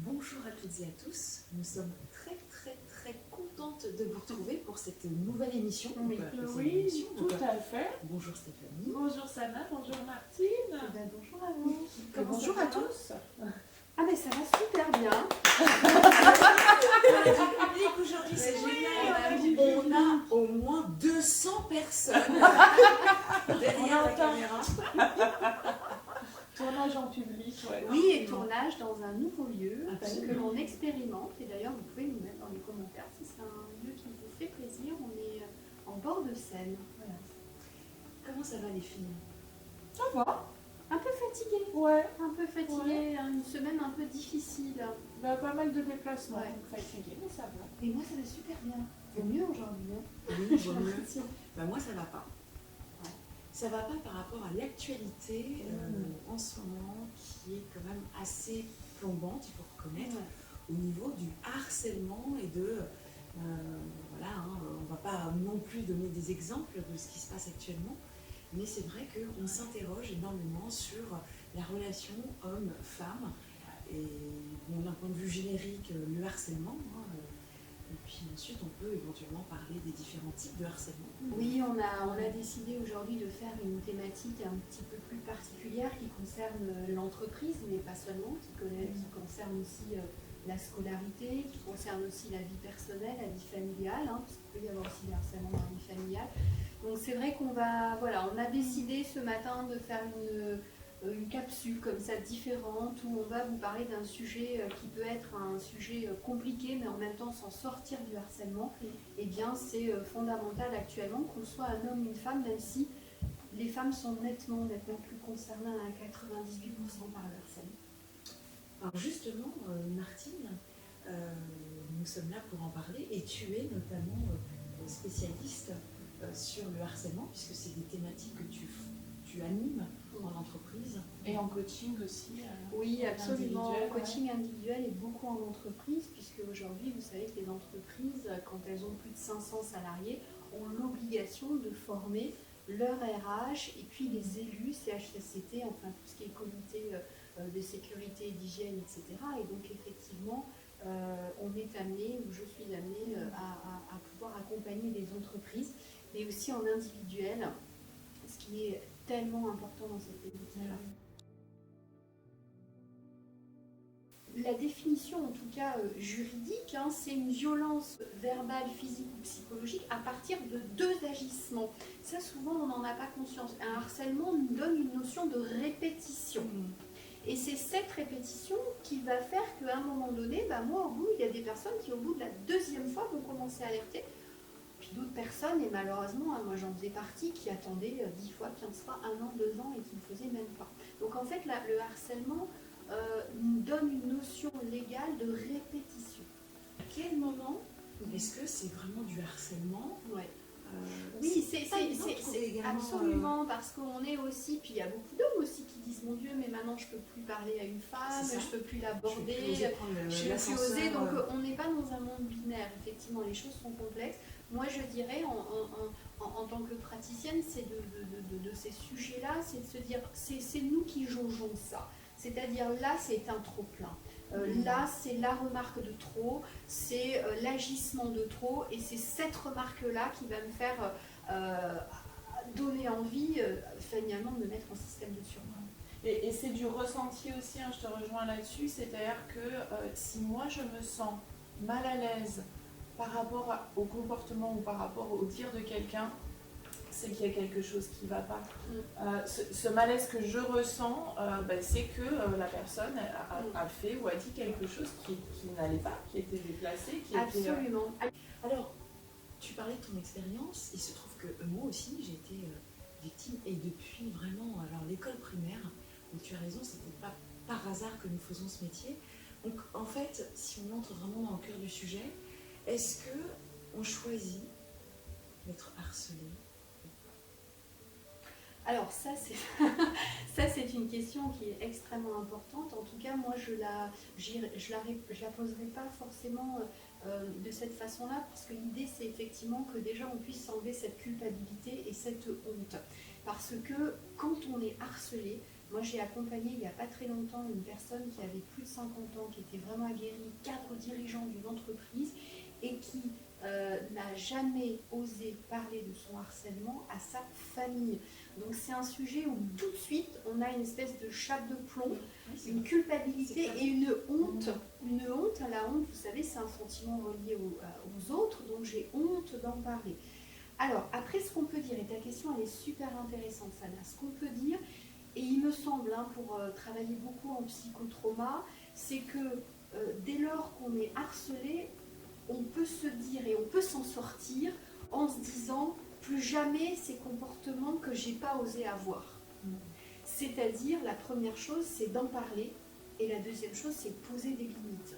Bonjour à toutes et à tous, nous sommes très contentes de vous retrouver pour cette nouvelle émission. Oui, tout à fait. Bonjour Stéphanie. Bonjour Sana, bonjour Martine. Eh ben, bonjour à vous. Bonjour à tous. Ah mais ça va super bien. Le public aujourd'hui c'est génial, on a au moins 200 personnes derrière la caméra. Tournage en public, ouais. Oui, et tournage dans un nouveau lieu que l'on expérimente. Et d'ailleurs, vous pouvez nous mettre dans les commentaires si c'est un lieu qui vous fait plaisir. On est en bord de Seine. Voilà. Comment ça va les filles? Ça va. Un peu fatiguée. Ouais. Un peu fatiguée, une semaine un peu difficile. Bah, pas mal de déplacements, Ouais. donc fatiguée, mais ça va. Et moi, ça va super bien. Vaut mieux aujourd'hui. Hein. Oui, vaut mieux. Bah, moi ça va pas. Ça va pas par rapport à l'actualité en ce moment qui est quand même assez plombante, il faut reconnaître, au niveau du harcèlement et de... voilà, hein, on ne va pas non plus donner des exemples de ce qui se passe actuellement, mais c'est vrai qu'on s'interroge énormément sur la relation homme-femme et bon, d'un point de vue générique, le harcèlement. Hein, et puis ensuite, on peut éventuellement parler des différents types de harcèlement. Oui, on a décidé aujourd'hui de faire une thématique un petit peu plus particulière qui concerne l'entreprise, mais pas seulement, qui concerne aussi la scolarité, qui concerne aussi la vie personnelle, la vie familiale, hein, parce qu'il peut y avoir aussi des harcèlements dans la vie familiale. Donc c'est vrai qu'on va, voilà, on a décidé ce matin de faire une capsule comme ça différente où on va vous parler d'un sujet qui peut être un sujet compliqué mais en même temps s'en sortir du harcèlement. Eh bien c'est fondamental actuellement qu'on soit un homme ou une femme, même si les femmes sont nettement plus concernées à 98% par le harcèlement. Alors justement, Martine, nous sommes là pour en parler et tu es notamment spécialiste sur le harcèlement puisque c'est des thématiques que tu animes en entreprise. Et en coaching aussi. Oui, absolument. Individuel, Coaching individuel et beaucoup en entreprise, puisque aujourd'hui, vous savez que les entreprises, quand elles ont plus de 500 salariés, ont l'obligation de former leur RH et puis les élus, CHSCT, enfin tout ce qui est comité de sécurité, d'hygiène, etc. Et donc effectivement, on est amené, ou je suis amenée à pouvoir accompagner les entreprises, mais aussi en individuel, ce qui est tellement important dans cette thématique-là. La définition, en tout cas juridique, hein, c'est une violence verbale, physique ou psychologique à partir de deux agissements. Ça, souvent, on n'en a pas conscience. Un harcèlement nous donne une notion de répétition. Et c'est cette répétition qui va faire qu'à un moment donné, bah, moi, au bout, il y a des personnes qui, au bout de la deuxième fois, vont commencer à alerter. Puis d'autres personnes, et malheureusement, hein, moi j'en faisais partie, qui attendaient 10 fois, 15 fois, 1 an, 2 ans et qui ne faisaient même pas. Donc en fait, le harcèlement nous donne une notion légale de répétition. À quel moment est-ce que c'est vraiment du harcèlement? Oui, c'est absolument, parce qu'on est aussi, puis il y a beaucoup d'hommes aussi qui disent mon Dieu, mais maintenant je ne peux plus parler à une femme, je ne peux plus l'aborder, je ne peux plus oser. Donc on n'est pas dans un monde binaire, effectivement, les choses sont complexes. Moi je dirais, en tant que praticienne, c'est de ces sujets-là, c'est de se dire, c'est nous qui jaugeons ça. C'est-à-dire là, c'est un trop-plein. Là, c'est la remarque de trop, c'est l'agissement de trop, et c'est cette remarque-là qui va me faire donner envie, finalement, de me mettre en système de survie. Et c'est du ressenti aussi, hein, je te rejoins là-dessus, c'est-à-dire que si moi je me sens mal à l'aise par rapport au comportement ou par rapport au dire de quelqu'un, c'est qu'il y a quelque chose qui ne va pas. Ce malaise que je ressens, c'est que la personne a fait ou a dit quelque chose qui n'allait pas, qui était déplacé. Absolument. Alors, tu parlais de ton expérience, il se trouve que moi aussi j'ai été victime et depuis vraiment l'école primaire, donc tu as raison, c'était pas par hasard que nous faisons ce métier. Donc en fait, si on entre vraiment dans le cœur du sujet, est-ce que on choisit d'être harcelé? Alors ça c'est une question qui est extrêmement importante. En tout cas, moi je la poserai pas forcément de cette façon-là, parce que l'idée c'est effectivement que déjà on puisse enlever cette culpabilité et cette honte. Parce que quand on est harcelé, Moi, j'ai accompagné il n'y a pas très longtemps une personne qui avait plus de 50 ans, qui était vraiment aguerrie, cadre dirigeant d'une entreprise et qui n'a jamais osé parler de son harcèlement à sa famille. Donc c'est un sujet où tout de suite on a une espèce de chape de plomb, une culpabilité et une honte. Une honte, la honte, vous savez, c'est un sentiment relié aux autres, donc j'ai honte d'en parler. Alors après, ce qu'on peut dire, et ta question elle est super intéressante, Sana, ce qu'on peut dire, et il me semble, pour travailler beaucoup en psychotrauma, c'est que dès lors qu'on est harcelé, on peut se dire et on peut s'en sortir en se disant plus jamais ces comportements que j'ai pas osé avoir. C'est-à-dire, la première chose, c'est d'en parler, et la deuxième chose, c'est de poser des limites.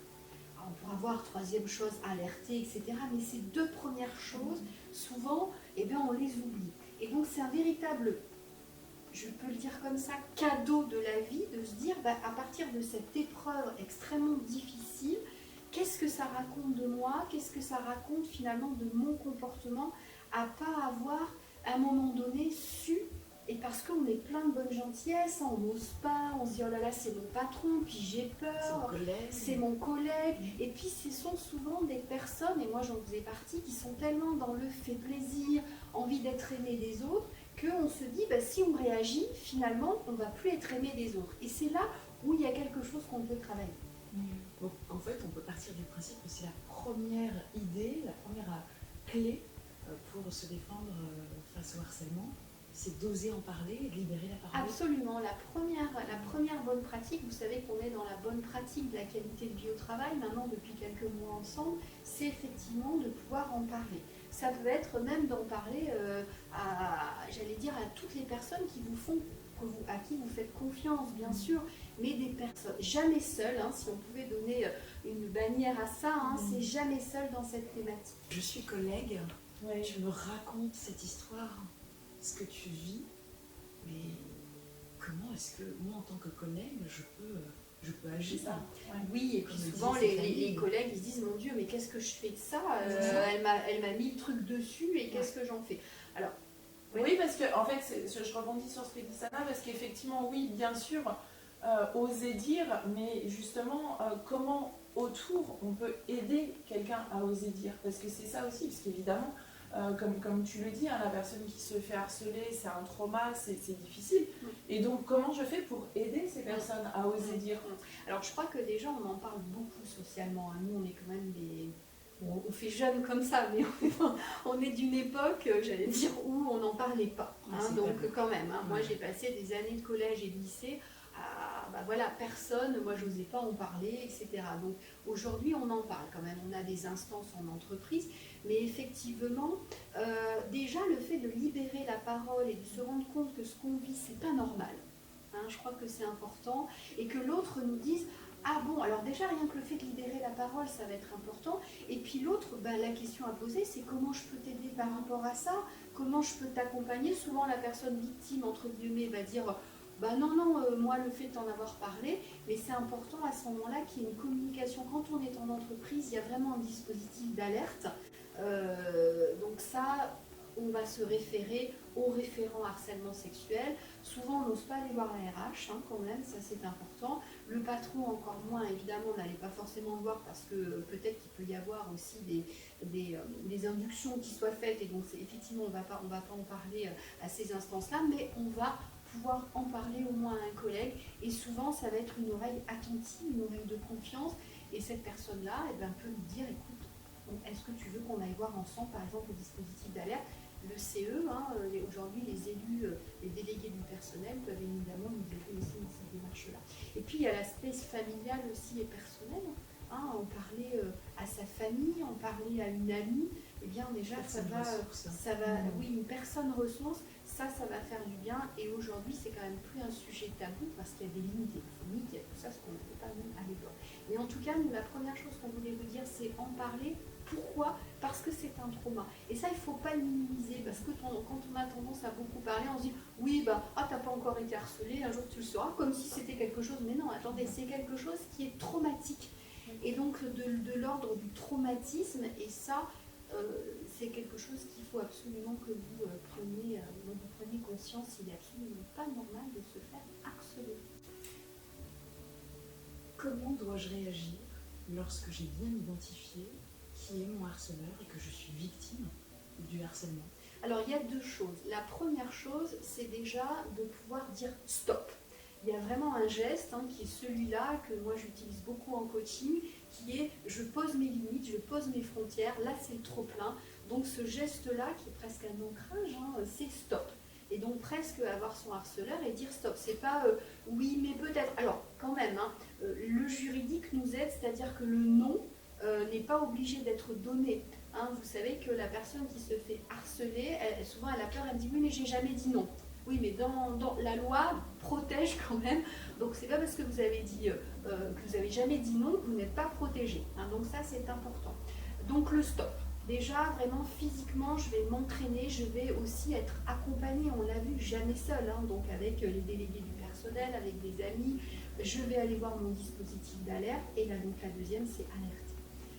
Alors, on pourra voir, troisième chose, alerter, etc. Mais ces deux premières choses, souvent, on les oublie. Et donc, c'est un véritable, je peux le dire comme ça, cadeau de la vie, de se dire, à partir de cette épreuve extrêmement difficile, qu'est-ce que ça raconte de moi? Qu'est-ce que ça raconte finalement de mon comportement à pas avoir à un moment donné su? Et parce qu'on est plein de bonne gentillesse, on n'ose pas, on se dit oh là là c'est mon patron, puis j'ai peur, c'est mon collègue. Et puis ce sont souvent des personnes, et moi j'en faisais partie, qui sont tellement dans le fait plaisir, envie d'être aimé des autres, qu'on se dit si on réagit, finalement on ne va plus être aimé des autres. Et c'est là où il y a quelque chose qu'on peut travailler. Donc, en fait, on peut partir du principe que c'est la première idée, la première clé pour se défendre face au harcèlement, c'est d'oser en parler et de libérer la parole. Absolument. La première bonne pratique, vous savez qu'on est dans la bonne pratique de la qualité de vie au travail, maintenant depuis quelques mois ensemble, c'est effectivement de pouvoir en parler. Ça peut être même d'en parler à toutes les personnes qui vous font à qui vous faites confiance, bien sûr, mais des personnes, jamais seules, si on pouvait donner une bannière à ça, c'est jamais seul dans cette thématique. Je suis collègue, tu me racontes cette histoire, ce que tu vis, mais comment est-ce que moi, en tant que collègue, je peux agir? Oui, et puis souvent les collègues ils se disent mon Dieu, mais qu'est-ce que je fais de ça? Elle m'a mis le truc dessus et qu'est-ce que j'en fais? Alors, oui, parce que en fait, je rebondis sur ce que dit Sana, parce qu'effectivement, oui, bien sûr, oser dire, mais justement, comment autour on peut aider quelqu'un à oser dire? Parce que c'est ça aussi, parce qu'évidemment, comme tu le dis, la personne qui se fait harceler, c'est un trauma, c'est difficile. Et donc, comment je fais pour aider ces personnes à oser dire? Alors, je crois que déjà, on en parle beaucoup socialement. Nous, on est quand même des... Bon, on fait jeune comme ça, mais on est d'une époque, j'allais dire, où on n'en parlait pas. Donc quand même, moi j'ai passé des années de collège et de lycée à, personne, moi j'osais pas en parler, etc. Donc aujourd'hui on en parle quand même, on a des instances en entreprise, mais effectivement, déjà le fait de libérer la parole et de se rendre compte que ce qu'on vit, c'est pas normal. Je crois que c'est important, et que l'autre nous dise ah bon, alors déjà rien que le fait de libérer la parole, ça va être important. Et puis l'autre, la question à poser, c'est comment je peux t'aider par rapport à ça? Comment je peux t'accompagner? Souvent la personne victime, entre guillemets, va dire non, moi le fait d'en avoir parlé, mais c'est important à ce moment-là qu'il y ait une communication. Quand on est en entreprise, il y a vraiment un dispositif d'alerte. Donc ça, on va se référer au référent harcèlement sexuel. Souvent, on n'ose pas aller voir la RH, quand même, ça c'est important. Le patron, encore moins, évidemment, n'allait pas forcément le voir parce que peut-être qu'il peut y avoir aussi des inductions qui soient faites. Et donc, effectivement, on ne va pas en parler à ces instances-là, mais on va pouvoir en parler au moins à un collègue. Et souvent, ça va être une oreille attentive, une oreille de confiance. Et cette personne-là peut lui dire, écoute, est-ce que tu veux qu'on aille voir ensemble, par exemple, le dispositif d'alerte? Le CE, aujourd'hui les élus, les délégués du personnel peuvent évidemment nous aider aussi dans cette démarche-là. Et puis il y a l'aspect familial aussi et personnel. En parler à sa famille, en parler à une amie, déjà ça va, oui, une personne ressource, ça va faire du bien. Et aujourd'hui c'est quand même plus un sujet tabou parce qu'il y a des limites téléphoniques, il y a tout ça, ce qu'on ne fait pas même à l'époque. Mais en tout cas, nous, la première chose qu'on voulait vous dire, c'est en parler. Pourquoi? Parce que c'est un trauma. Et ça, il ne faut pas le minimiser, parce que quand on a tendance à beaucoup parler, on se dit oui, t'as pas encore été harcelé, un jour tu le sauras, comme si c'était quelque chose. Mais non, attendez, c'est quelque chose qui est traumatique. Et donc de l'ordre du traumatisme, et ça, c'est quelque chose qu'il faut absolument que vous preniez conscience. Il n'est absolument pas normal de se faire harceler. harcelé. Comment dois-je réagir lorsque j'ai bien identifié qui est mon harceleur et que je suis victime du harcèlement? Alors il y a deux choses. La première chose, c'est déjà de pouvoir dire stop. Il y a vraiment un geste qui est celui-là que moi j'utilise beaucoup en coaching, qui est je pose mes limites, je pose mes frontières, là c'est le trop plein. Donc ce geste-là, qui est presque un ancrage, c'est stop. Et donc presque avoir son harceleur et dire stop. C'est pas oui mais peut-être. Alors quand même, le juridique nous aide, c'est-à-dire que le non n'est pas obligé d'être donné. Vous savez que la personne qui se fait harceler, souvent elle a peur, elle me dit oui mais j'ai jamais dit non. Oui mais dans la loi protège quand même, donc c'est pas parce que vous avez dit que vous avez jamais dit non que vous n'êtes pas protégé. Donc ça c'est important. Donc le stop. Déjà vraiment physiquement je vais m'entraîner, je vais aussi être accompagnée, on l'a vu, jamais seule, donc avec les délégués du personnel, avec des amis, je vais aller voir mon dispositif d'alerte et là donc la deuxième c'est alerter.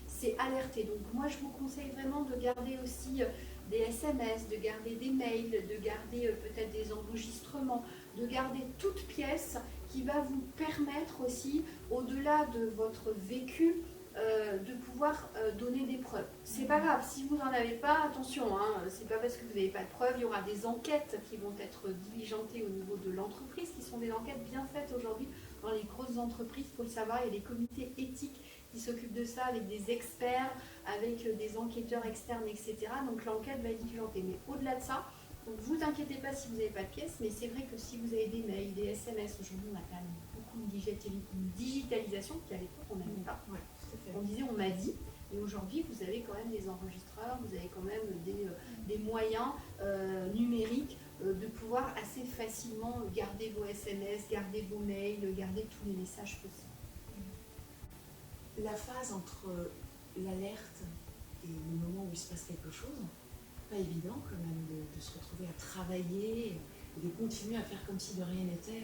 C'est alerter. Donc moi, je vous conseille vraiment de garder aussi des SMS, de garder des mails, de garder peut-être des enregistrements, de garder toute pièce qui va vous permettre aussi, au-delà de votre vécu, de pouvoir donner des preuves. C'est pas grave, si vous n'en avez pas, attention, c'est pas parce que vous n'avez pas de preuves, il y aura des enquêtes qui vont être diligentées au niveau de l'entreprise, qui sont des enquêtes bien faites aujourd'hui dans les grosses entreprises, il faut le savoir, il y a des comités éthiques qui s'occupent de ça avec des experts, avec des enquêteurs externes, etc. Donc l'enquête va être diligentée. Mais au-delà de ça, donc vous inquiétez pas si vous n'avez pas de pièces, mais c'est vrai que si vous avez des mails, des SMS, aujourd'hui on a quand même beaucoup de digitalisation qu'à l'époque on n'avait pas. Ouais, on disait on m'a dit, et aujourd'hui vous avez quand même des enregistreurs, vous avez quand même des moyens numériques de pouvoir assez facilement garder vos SMS, garder vos mails, garder tous les messages possibles. La phase entre l'alerte et le moment où il se passe quelque chose, pas évident quand même de se retrouver à travailler et de continuer à faire comme si de rien n'était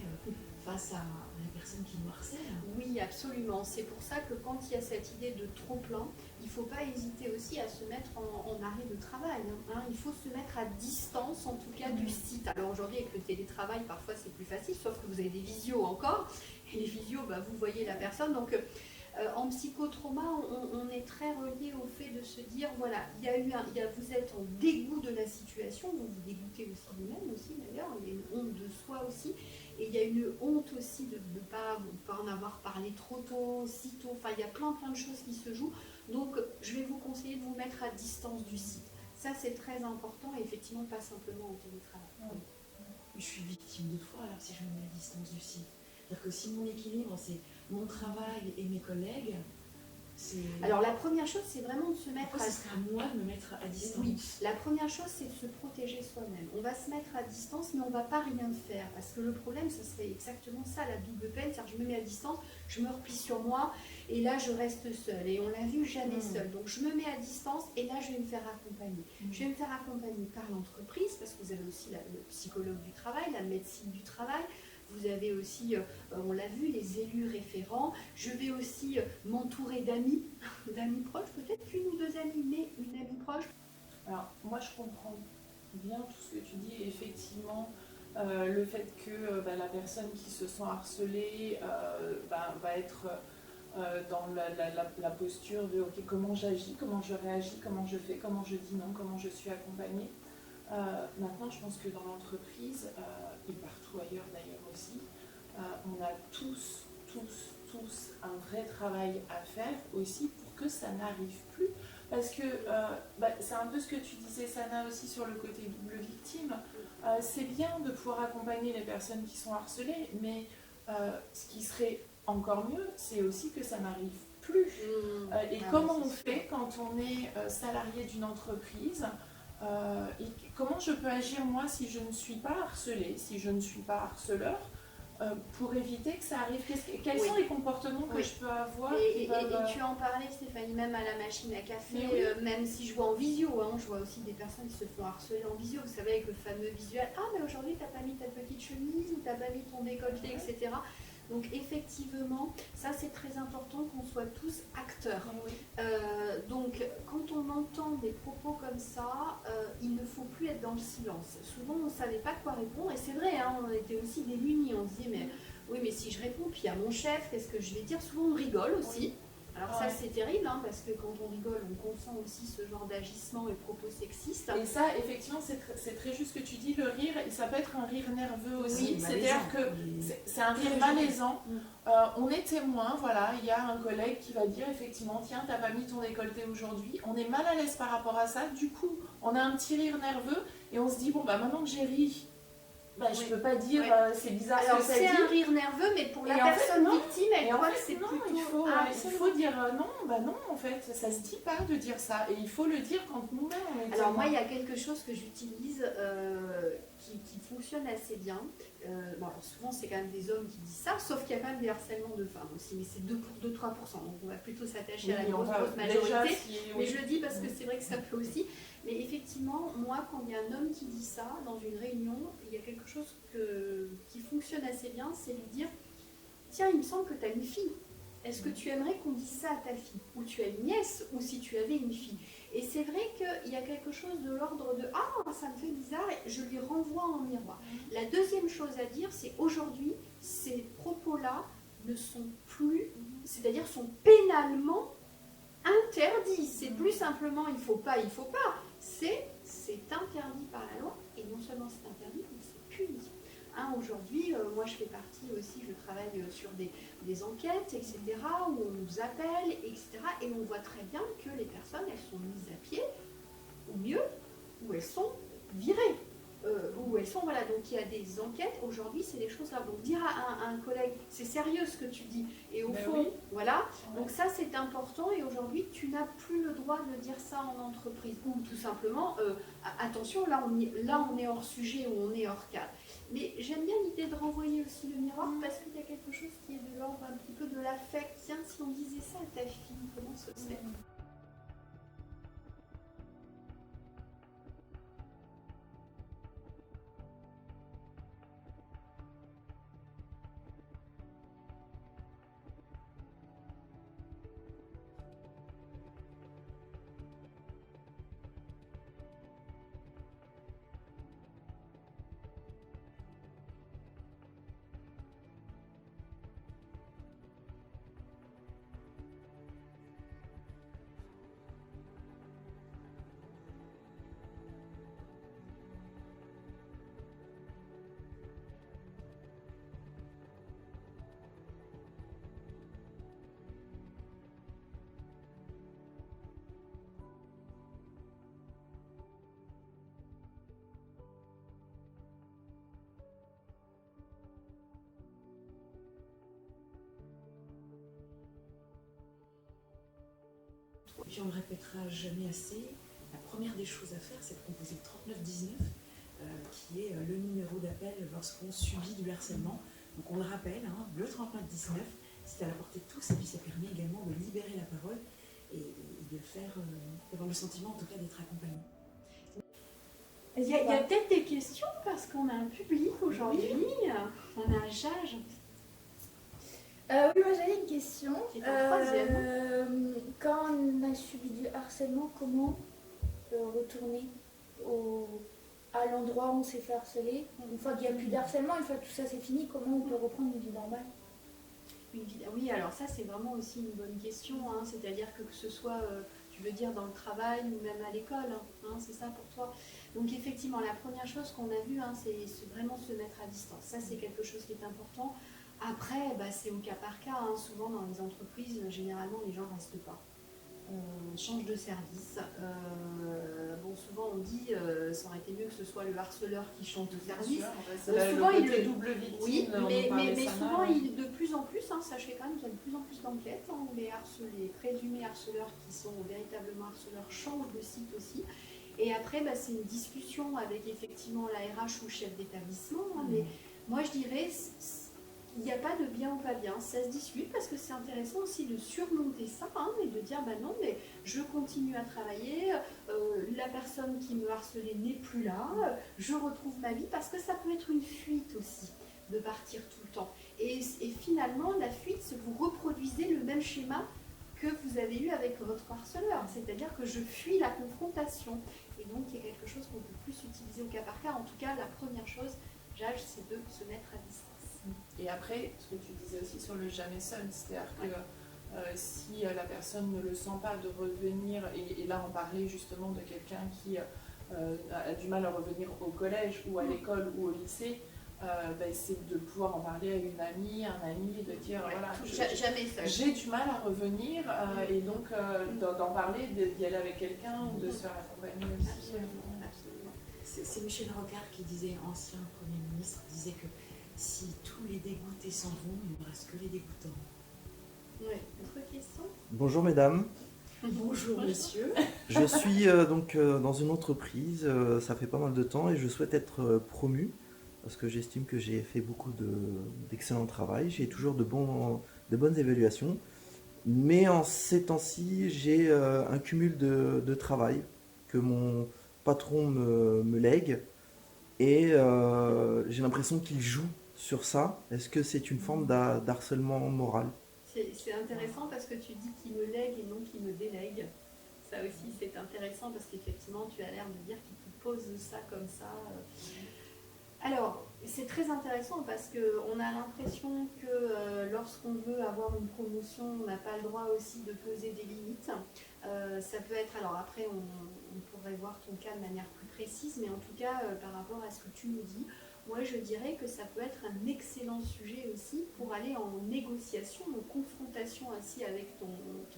face à la personne qui nous harcèle. Oui, absolument. C'est pour ça que quand il y a cette idée de trop-plein, il ne faut pas hésiter aussi à se mettre en arrêt de travail. Il faut se mettre à distance, en tout cas, du site. Alors aujourd'hui, avec le télétravail, parfois c'est plus facile, sauf que vous avez des visios encore. Et les visios, vous voyez la personne. Donc, en psychotrauma, on est très relié au fait de se dire, voilà, vous êtes en dégoût de la situation, vous vous dégoûtez aussi vous-même aussi d'ailleurs, il y a une honte de soi aussi, et il y a une honte aussi de ne pas en avoir parlé trop tôt, si tôt, enfin il y a plein de choses qui se jouent, donc je vais vous conseiller de vous mettre à distance du site. Ça c'est très important et effectivement pas simplement en télétravail. Je suis victime de toi alors si je me mets à distance du site. C'est-à-dire que si mon équilibre c'est mon travail et mes collègues, c'est... Alors la première chose, c'est vraiment de se mettre à... ce serait à moi de me mettre à distance. Oui, la première chose, c'est de se protéger soi-même. On va se mettre à distance, mais on ne va pas rien faire. Parce que le problème, ce serait exactement ça, la double peine. C'est-à-dire que je me mets à distance, je me replie sur moi, et là, je reste seule. Et on l'a vu, jamais seule. Donc je me mets à distance, et là, je vais me faire accompagner. Je vais me faire accompagner par l'entreprise, parce que vous avez aussi le psychologue du travail, la médecine du travail. Vous avez aussi, on l'a vu, les élus référents. Je vais aussi m'entourer d'amis, d'amis proches, peut-être qu'une ou deux amies, mais une amie proche. Alors, moi, je comprends bien tout ce que tu dis. Et effectivement, le fait que la personne qui se sent harcelée va être dans la posture de ok, comment j'agis, comment je réagis, comment je fais, comment je dis non, comment je suis accompagnée. Maintenant, je pense que dans l'entreprise, et partout ailleurs d'ailleurs aussi, on a tous un vrai travail à faire aussi pour que ça n'arrive plus. Parce que c'est un peu ce que tu disais, Sana, aussi sur le côté double victime. C'est bien de pouvoir accompagner les personnes qui sont harcelées, mais ce qui serait encore mieux, c'est aussi que ça n'arrive plus. Comment on fait quand on est salarié d'une entreprise et comment je peux agir moi si je ne suis pas harcelée, si je ne suis pas harceleur, pour éviter que ça arrive? Quels sont les comportements que je peux avoir et tu en parlais, Stéphanie, même à la machine à café, même si je vois en visio, je vois aussi des personnes qui se font harceler en visio, vous savez, avec le fameux visuel, mais aujourd'hui t'as pas mis ta petite chemise ou t'as pas mis ton décolleté, etc. Donc effectivement, ça c'est très important qu'on soit tous acteurs. Donc quand on entend des propos comme ça, il ne faut plus être dans le silence. Souvent on ne savait pas quoi répondre, et c'est vrai, on était aussi démunis, on se disait mais oui, mais si je réponds, puis à mon chef, qu'est-ce que je vais dire? Souvent, on rigole aussi. Alors ça, c'est terrible, hein, parce que quand on rigole, on consent aussi ce genre d'agissement et propos sexistes. Et ça, effectivement, c'est très juste ce que tu dis, le rire, et ça peut être un rire nerveux aussi. Oui, c'est-à-dire que c'est un rire malaisant. On est témoin, voilà, il y a un collègue qui va dire effectivement, tiens, t'as pas mis ton décolleté aujourd'hui. On est mal à l'aise par rapport à ça. Du coup, on a un petit rire nerveux et on se dit, bon, bah maintenant que j'ai ri, bah, je peux pas dire c'est bizarre alors, ce que ça dit. c'est un rire nerveux, mais pour la personne victime, elle croit que c'est plutôt... Il faut dire non, en fait, ça se dit pas de dire ça. Et il faut le dire quand nous-mêmes on est Alors témoin. moi, il y a quelque chose que j'utilise qui fonctionne assez bien. Bon, alors souvent, c'est quand même des hommes qui disent ça, sauf qu'il y a quand même des harcèlements de femmes aussi, mais c'est 2-3%. Donc on va plutôt s'attacher à la grosse majorité. Mais je le dis parce que c'est vrai que ça peut aussi. Mais effectivement, moi, quand il y a un homme qui dit ça dans une réunion, il y a quelque chose qui fonctionne assez bien, c'est lui dire « Tiens, il me semble que tu as une fille. Est-ce que tu aimerais qu'on dise ça à ta fille? Ou tu as une nièce, ou si tu avais une fille ?» Et c'est vrai qu'il y a quelque chose de l'ordre de « Ah, ça me fait bizarre » et je lui renvoie en miroir. La deuxième chose à dire, c'est aujourd'hui, ces propos-là ne sont plus, c'est-à-dire sont pénalement interdits. C'est plus simplement il faut pas, c'est interdit par la loi, et non seulement c'est interdit, mais c'est puni. Hein, aujourd'hui, moi je fais partie aussi, je travaille sur des enquêtes, etc., où on nous appelle, etc., et on voit très bien que les personnes, elles sont mises à pied, ou mieux, où elles sont virées. Où elles sont, voilà, donc il y a des enquêtes, aujourd'hui c'est des choses là, donc dire à un collègue, c'est sérieux ce que tu dis, et au fond, voilà, donc ça c'est important, et aujourd'hui tu n'as plus le droit de dire ça en entreprise, ou tout simplement, attention, là on est hors sujet, ou on est hors cadre. Mais j'aime bien l'idée de renvoyer aussi le miroir, parce qu'il y a quelque chose qui est de l'ordre un petit peu de l'affect, tiens, si on disait ça à ta fille, comment ce serait? Et puis on ne le répétera jamais assez, la première des choses à faire, c'est de composer le 3919, qui est le numéro d'appel lorsqu'on subit du harcèlement. Donc on le rappelle, hein, le 3919, c'est à la portée de tous, et puis ça permet également de libérer la parole et de faire, d'avoir le sentiment en tout cas d'être accompagné. Il y a peut-être des questions parce qu'on a un public aujourd'hui, on a un Jage. Oui, moi j'avais une question. Quand on a subi du harcèlement, comment retourner à l'endroit où on s'est fait harceler? Une fois qu'il n'y a plus de harcèlement, une fois que tout ça c'est fini, comment on peut reprendre une vie normale? Oui, alors ça c'est vraiment aussi une bonne question, hein. C'est-à-dire que ce soit, tu veux dire, dans le travail ou même à l'école, hein, c'est ça pour toi. Donc effectivement, la première chose qu'on a vue, hein, c'est vraiment se mettre à distance. Ça c'est quelque chose qui est important. Après, c'est au cas par cas, hein. Souvent dans les entreprises, généralement les gens ne restent pas. On change de service. Souvent on dit ça aurait été mieux que ce soit le harceleur qui change de service. Souvent il le double victime. Oui, mais souvent de plus en plus, hein, sachez quand même qu'il y a de plus en plus d'enquêtes où les présumés harceleurs qui sont véritablement harceleurs changent de site aussi. Et après, c'est une discussion avec effectivement la RH ou le chef d'établissement. Hein, mais moi je dirais, il n'y a pas de bien ou pas bien, ça se discute parce que c'est intéressant aussi de surmonter ça, hein, et de dire non, mais je continue à travailler, la personne qui me harcelait n'est plus là, je retrouve ma vie, parce que ça peut être une fuite aussi de partir tout le temps. Et finalement, la fuite, c'est que vous reproduisez le même schéma que vous avez eu avec votre harceleur, c'est-à-dire que je fuis la confrontation. Et donc, il y a quelque chose qu'on peut plus utiliser au cas par cas. En tout cas, la première chose, Jage, c'est de se mettre à distance. Et après, ce que tu disais aussi sur le jamais seul, c'est-à-dire que si la personne ne le sent pas de revenir, et là on parlait justement de quelqu'un qui a du mal à revenir au collège ou à l'école ou au lycée, c'est de pouvoir en parler à une amie, un ami, de dire voilà, jamais seul. J'ai du mal à revenir, et donc d'en parler, d'y aller avec quelqu'un ou de se faire accompagner aussi. Absolument. C'est Michel Rocard qui disait, ancien Premier ministre, disait que si tous les dégoûtés s'en vont, il ne reste que les dégoûtants. Ouais. Autre question? Bonjour mesdames, Bonjour monsieur. je suis dans une entreprise, ça fait pas mal de temps et je souhaite être promu parce que j'estime que j'ai fait beaucoup d'excellent travail, j'ai toujours de bonnes évaluations, mais en ces temps-ci j'ai un cumul de travail que mon patron me lègue et j'ai l'impression qu'il joue sur ça. Est-ce que c'est une forme d'harcèlement moral? C'est intéressant parce que tu dis qu'il me lègue et non qu'il me délègue. Ça aussi, c'est intéressant parce qu'effectivement, tu as l'air de dire qu'il te pose ça comme ça. Alors, c'est très intéressant parce qu'on a l'impression que lorsqu'on veut avoir une promotion, on n'a pas le droit aussi de poser des limites. Ça peut être, alors après, on pourrait voir ton cas de manière plus précise, mais en tout cas, par rapport à ce que tu nous dis, moi je dirais que ça peut être un excellent sujet aussi pour aller en négociation, en confrontation ainsi avec ton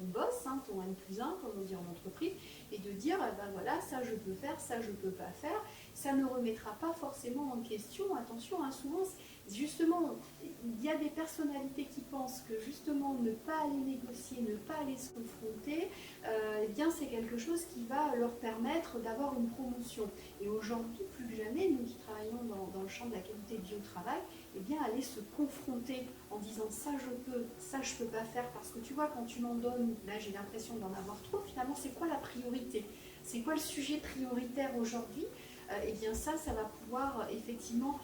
boss, ton N+1, comme on dit en entreprise, et de dire, voilà, ça je peux faire, ça je peux pas faire. Ça ne remettra pas forcément en question, attention, souvent, justement, il y a des personnalités qui pensent que justement ne pas aller négocier, ne pas aller se confronter, eh bien c'est quelque chose qui va leur permettre d'avoir une promotion. Et aujourd'hui, plus que jamais, nous qui travaillons dans le champ de la qualité du travail, eh bien aller se confronter en disant ça je peux pas faire, parce que tu vois, quand tu m'en donnes, là j'ai l'impression d'en avoir trop, finalement c'est quoi la priorité? C'est quoi le sujet prioritaire aujourd'hui? Eh bien ça va pouvoir effectivement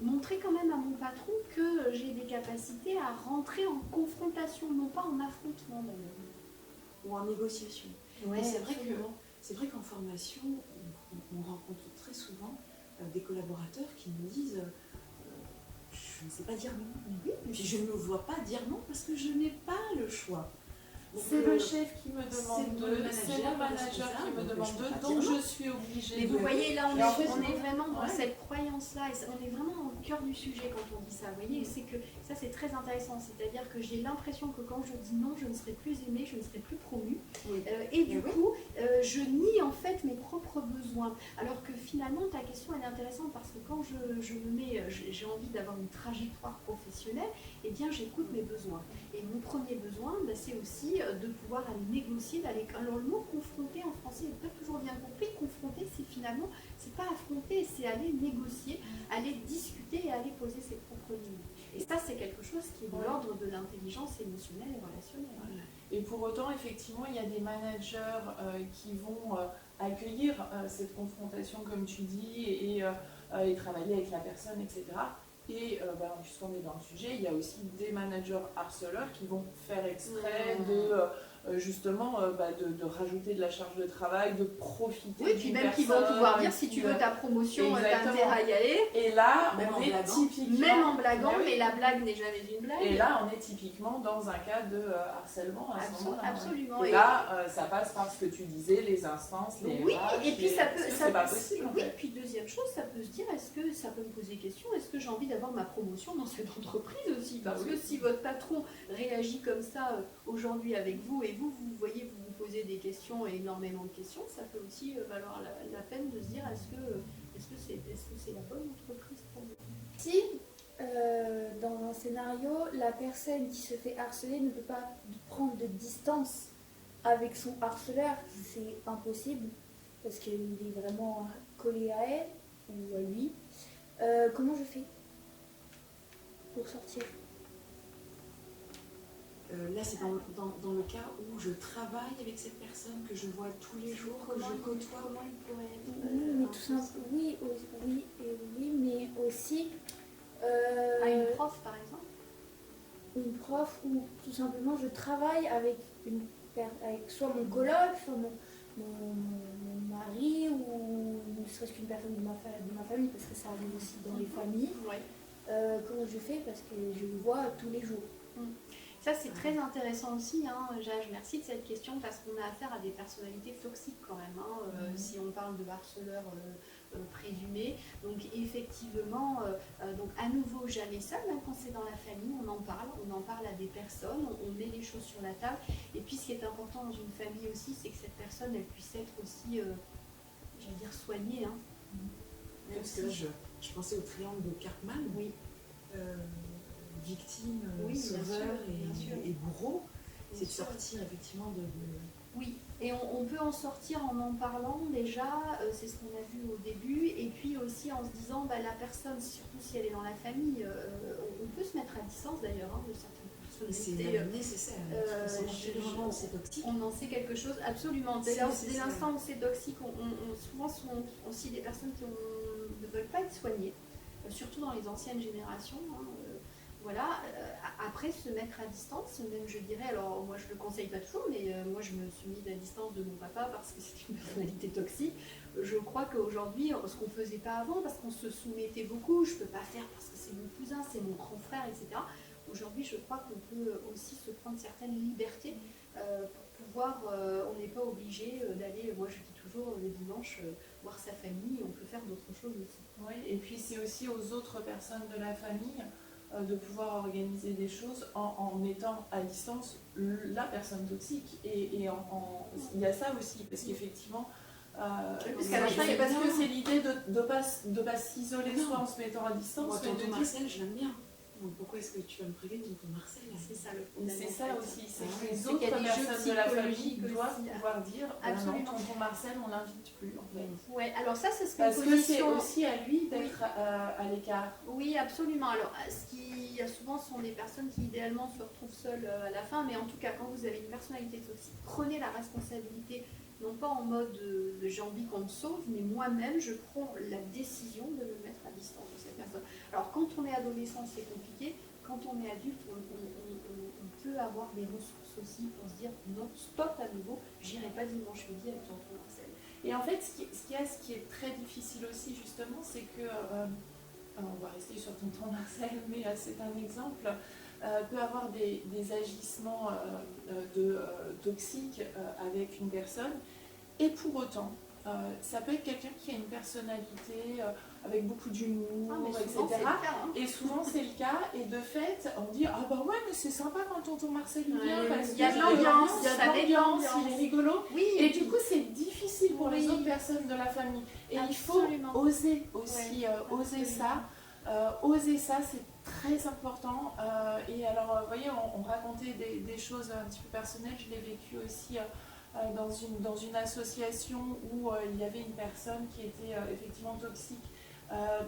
montrer quand même à mon patron que j'ai des capacités à rentrer en confrontation, non pas en affrontement d'ailleurs. Ou en négociation. Ouais, Et c'est vrai qu'en formation, on rencontre très souvent des collaborateurs qui nous disent je ne sais pas dire non. Puis je ne me vois pas dire non parce que je n'ai pas le choix. C'est le chef qui me demande c'est le manager qui me demande donc je suis obligée. Mais vous voyez, là, on est vraiment dans Ouais. cette croyance-là, et on est vraiment au cœur du sujet quand on dit ça. Vous voyez, c'est que ça, c'est très intéressant. C'est-à-dire que j'ai l'impression que quand je dis non, je ne serai plus aimée, je ne serai plus promue. Oui. Et du coup, je nie en fait mes propres besoins. Alors que finalement, ta question, elle est intéressante parce que quand je me mets, j'ai envie d'avoir une trajectoire professionnelle, eh bien, j'écoute mes besoins. Et mon premier besoin, c'est aussi de pouvoir aller négocier, d'aller. Alors le mot confronter en français n'est pas toujours bien compris. Confronter, c'est finalement, c'est pas affronter, c'est aller négocier, aller discuter et aller poser ses propres limites. Et ça, c'est quelque chose qui est de l'ordre de l'intelligence émotionnelle et relationnelle. Voilà. Et pour autant, effectivement, il y a des managers qui vont accueillir cette confrontation, comme tu dis, et travailler avec la personne, etc. Et puisqu'on est dans le sujet, il y a aussi des managers harceleurs qui vont faire exprès de rajouter de la charge de travail, de profiter. Oui, puis même qui vont pouvoir dire si tu veux ta promotion, t'as intérêt à y aller. Et là, Même on en est blaguant. typiquement. Même en blaguant, Mais oui. mais la blague n'est jamais une blague. Et là, on est typiquement dans un cas de harcèlement à ce moment-là. Absolument. Et là, ça passe par ce que tu disais, les instances, les Oui, RH, et puis ça peut. c'est pas possible. En Oui, fait. puis deuxième chose, ça peut se dire, est-ce que ça peut me poser question, est-ce que j'ai envie d'avoir ma promotion dans cette entreprise aussi? Parce que si votre patron réagit comme ça aujourd'hui avec vous, et vous voyez, vous vous posez des questions et énormément de questions, ça peut aussi valoir la peine de se dire, est-ce que c'est la bonne entreprise pour vous? Si, dans un scénario, la personne qui se fait harceler ne peut pas prendre de distance avec son harceleur, c'est impossible, parce qu'il est vraiment collé à elle ou à lui. Comment je fais pour sortir? Là, c'est dans le cas où je travaille avec cette personne que je vois tous les jours, que je côtoie. Comment il pourrait être Oui, mais tout simple, oui, mais aussi à une prof, par exemple? une prof ou tout simplement je travaille avec avec soit mon coloc, soit mon mari ou ne serait-ce qu'une personne de ma famille, parce que ça arrive aussi dans les familles. Ouais. comment je fais parce que je le vois tous les jours. Ça, c'est très intéressant aussi, hein, Jage. Merci de cette question parce qu'on a affaire à des personnalités toxiques quand même, hein, si on parle de harceleurs présumés. Donc, effectivement, donc à nouveau, jamais seul, même quand c'est dans la famille, on en parle à des personnes, on met les choses sur la table. Et puis, ce qui est important dans une famille aussi, c'est que cette personne, elle puisse être aussi, j'allais dire, soignée. Hein. Parce que là, je pensais au triangle de Karpman. Oui. Victime, Oui, sauveur bien sûr. et bourreau, Bien c'est de sûr. sortir effectivement de... Oui, et on peut en sortir en parlant déjà, c'est ce qu'on a vu au début, et puis aussi en se disant, la personne, surtout si elle est dans la famille, on peut se mettre à distance d'ailleurs de certaines Et c'est personnalités. même nécessaire. À partir du moment où c'est toxique, On en sait quelque chose, absolument. Dès l'instant où c'est toxique, souvent sont aussi des personnes qui ne veulent pas être soignées, surtout dans les anciennes générations. Hein, voilà, après se mettre à distance, même je dirais, alors moi je le conseille pas toujours, mais moi je me suis mise à distance de mon papa parce que c'est une personnalité toxique. Je crois qu'aujourd'hui, ce qu'on faisait pas avant, parce qu'on se soumettait beaucoup, je peux pas faire parce que c'est mon cousin, c'est mon grand frère, etc. Aujourd'hui, je crois qu'on peut aussi se prendre certaines libertés pour pouvoir, on n'est pas obligé d'aller, moi je dis toujours, le dimanche, voir sa famille, on peut faire d'autres choses aussi. Oui, et puis c'est aussi aux autres personnes de la famille de pouvoir organiser des choses en mettant à distance la personne toxique. Et il y a ça aussi, parce qu'effectivement, parce que c'est l'idée de pas s'isoler soi en se mettant à distance. Moi, mais de tonton dire- Marcel, je l'aime bien. Donc pourquoi est-ce que tu vas me priver de tonton Marcel là? C'est ça le problème. C'est ça aussi, c'est que les C'est autres qu'il y a des jeux personnes de la famille psychologiques doivent aussi. pouvoir dire Absolument. non, tonton Marcel, on l'invite plus en fait. Ouais, alors ça, ce serait Parce une que c'est position. aussi à lui d'être à l'écart. Oui, absolument. Alors, ce qui souvent sont des personnes qui idéalement se retrouvent seules à la fin, mais en tout cas, quand vous avez une personnalité toxique, prenez la responsabilité, non pas en mode j'ai envie qu'on me sauve, mais moi-même, je prends la décision de me mettre à distance de cette personne. Alors, quand on est adolescent, c'est compliqué. Quand on est adulte, on peut avoir des ressources aussi pour se dire non, stop à nouveau, j'irai pas dimanche midi avec tonton Marcel. Et en fait, ce qui est très difficile aussi, justement, c'est que, on va rester sur tonton Marcel, mais c'est un exemple, peut avoir des agissements toxiques avec une personne, et pour autant, ça peut être quelqu'un qui a une personnalité avec beaucoup d'humour, etc. C'est le cas, hein. Et souvent c'est le cas, et de fait, on dit ah bah ouais, mais c'est sympa quand tonton Marcel vient, parce il y a de qu'il l'ambiance, il y a ça de l'ambiance, détend. il est rigolo. Oui, Et du coup, c'est difficile pour les Oui. autres personnes de la famille. Et il faut Absolument. oser aussi, oser Absolument. ça. Oser ça, c'est très important. Et alors, vous voyez, on racontait des choses un petit peu personnelles. Je l'ai vécu aussi dans une association où il y avait une personne qui était effectivement toxique.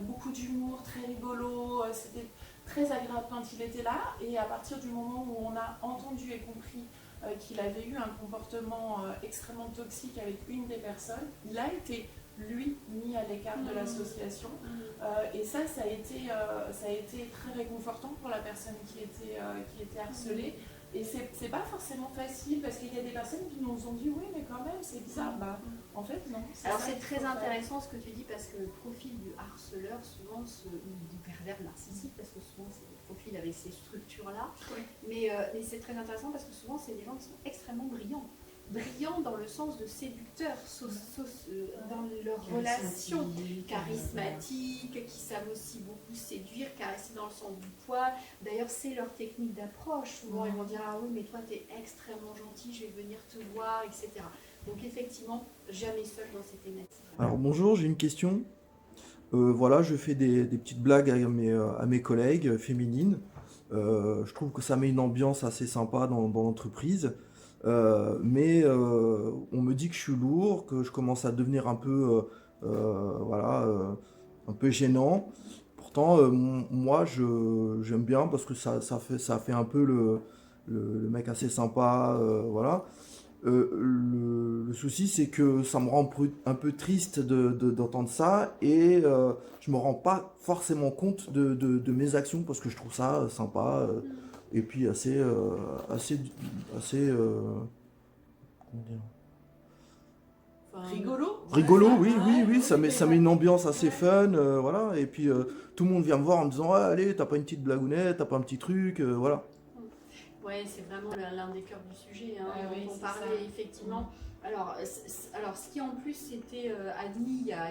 Beaucoup d'humour, très rigolo. C'était très agréable quand il était là. Et à partir du moment où on a entendu et compris qu'il avait eu un comportement extrêmement toxique avec une des personnes, il a été, lui, mis à l'écart de l'association. Et ça a été très réconfortant pour la personne qui était harcelée. Et c'est pas forcément facile, parce qu'il y a des personnes qui nous ont dit oui, mais quand même, c'est bizarre. Bah, en fait, non. Alors ça c'est qu'il très faut faire. intéressant ce que tu dis parce que le profil du harceleur, souvent, du pervers narcissique, parce que souvent c'est des profils avec ces structures-là, mais c'est très intéressant parce que souvent c'est des gens qui sont extrêmement brillants. Brillants dans le sens de séducteurs, dans leurs relations, charismatiques, qui savent aussi beaucoup séduire, caresser dans le sens du poil. D'ailleurs, c'est leur technique d'approche. Souvent, ils vont dire ah oui, mais toi, tu es extrêmement gentil, je vais venir te voir, etc. Donc, effectivement, jamais seul dans ces thématiques. Alors bonjour, j'ai une question. Voilà, je fais des petites blagues à mes collègues féminines. Je trouve que ça met une ambiance assez sympa dans l'entreprise. Mais on me dit que je suis lourd, que je commence à devenir un peu, un peu gênant. Pourtant, moi, j'aime bien parce que ça fait un peu le mec assez sympa, voilà. Le souci, c'est que ça me rend un peu triste d'entendre ça et je me rends pas forcément compte de mes actions parce que je trouve ça sympa et puis assez, comment dire, Enfin, Rigolo. Rigolo, Ouais, oui, ouais, oui, oui, ouais, ça met, mais ça met une ambiance assez ouais. fun, voilà. Et puis tout le monde vient me voir en me disant, ah, allez, t'as pas une petite blagounette, t'as pas un petit truc, voilà. Ouais, c'est vraiment l'un des cœurs du sujet, hein, Ouais, oui, dont on c'est parlait ça. effectivement. Alors, alors, ce qui en plus c'était admis il y a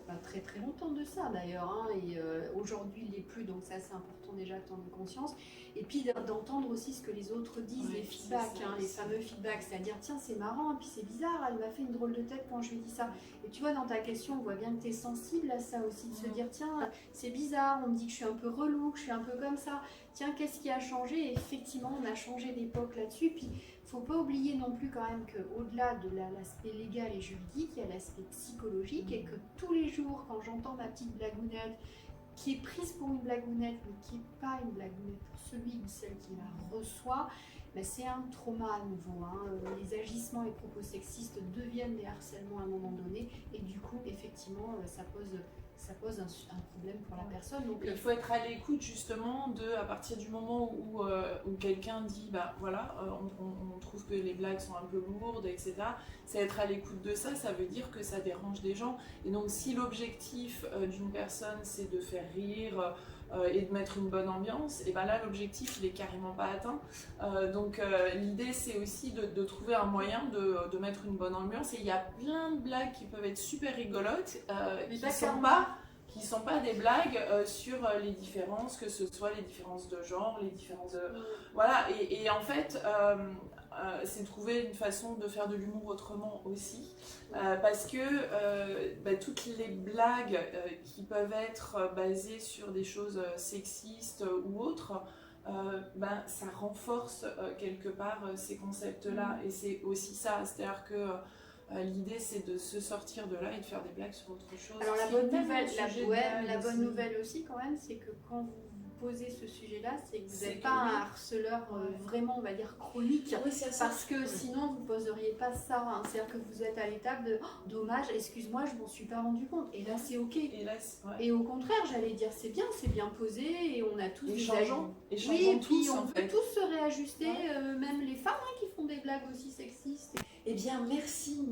pas très très longtemps de ça d'ailleurs, hein, et aujourd'hui il l'est plus, donc ça c'est important déjà que tu en aies conscience. Et puis d'entendre aussi ce que les autres disent, Ouais, les c'est feedbacks, ça hein, les aussi. fameux feedbacks, c'est-à-dire tiens c'est marrant, et puis c'est bizarre, elle m'a fait une drôle de tête quand je lui ai dit ça. Et tu vois dans ta question, on voit bien que tu es sensible à ça aussi, de se dire tiens c'est bizarre, on me dit que je suis un peu relou, que je suis un peu comme ça. Tiens, qu'est-ce qui a changé? Et effectivement, on a changé d'époque là-dessus. Puis, il ne faut pas oublier non plus quand même qu'au-delà de l'aspect légal et juridique, il y a l'aspect psychologique et que tous les jours, quand j'entends ma petite blagounette, qui est prise pour une blagounette, mais qui n'est pas une blagounette pour celui ou celle qui la reçoit, ben c'est un trauma à nouveau. Hein. Les agissements et propos sexistes deviennent des harcèlements à un moment donné, et du coup, effectivement, ça pose un problème pour la personne. Donc, Il faut être à l'écoute justement à partir du moment où quelqu'un dit bah voilà, on trouve que les blagues sont un peu lourdes, etc. C'est être à l'écoute de ça, ça veut dire que ça dérange des gens. Et donc si l'objectif d'une personne c'est de faire rire et de mettre une bonne ambiance, et ben là l'objectif il est carrément pas atteint. Donc l'idée c'est aussi de trouver un moyen de mettre une bonne ambiance. Et il y a plein de blagues qui peuvent être super rigolotes, qui sont pas des blagues sur les différences, que ce soit les différences de genre, les différences de... Voilà, et en fait, c'est trouver une façon de faire de l'humour autrement aussi, parce que toutes les blagues qui peuvent être basées sur des choses sexistes ou autres, ça renforce quelque part ces concepts-là, et c'est aussi ça, c'est-à-dire que l'idée c'est de se sortir de là et de faire des blagues sur autre chose. alors la C'est bonne tellement nouvelle, un sujet de blague la bonne aussi. nouvelle aussi quand même, c'est que quand vous posez ce sujet-là, c'est que vous C'est n'êtes que pas oui. un harceleur Ouais. vraiment, on va dire, chronique. Oui, c'est ça. Parce que sinon, vous ne poseriez pas ça. Hein. C'est-à-dire que vous êtes à l'étape de oh, dommage, excuse-moi, je m'en suis pas rendu compte. Et là, c'est OK. Et là, ouais. Et au contraire, j'allais dire, c'est bien posé et on a tous des Échangeons Oui, Échangeons et puis tous on en veut fait. tous se réajuster, Ouais. même les femmes hein, qui font des blagues aussi sexistes. Eh bien, merci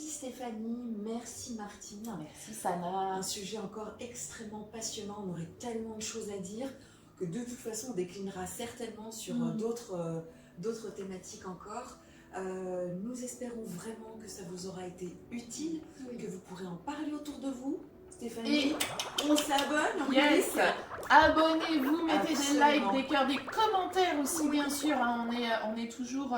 Stéphanie, merci Martine. Merci Sana. Un sujet encore extrêmement passionnant, on aurait tellement de choses à dire que de toute façon on déclinera certainement sur d'autres thématiques encore. Nous espérons vraiment que ça vous aura été utile, que vous pourrez en parler autour de vous. Stéphanie, Et on s'abonne, on yes, clique. abonnez-vous, mettez des Absolument. likes, des cœurs, des commentaires aussi bien sûr. Hein. On est toujours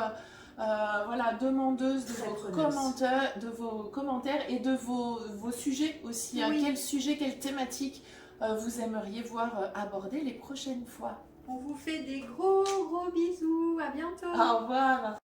voilà, demandeuse de Très vos, preneuse. commentaires et de vos sujets aussi. Hein. Oui. Quel sujet, quelle thématique vous aimeriez voir aborder les prochaines fois. On vous fait des gros bisous, à bientôt. Au revoir.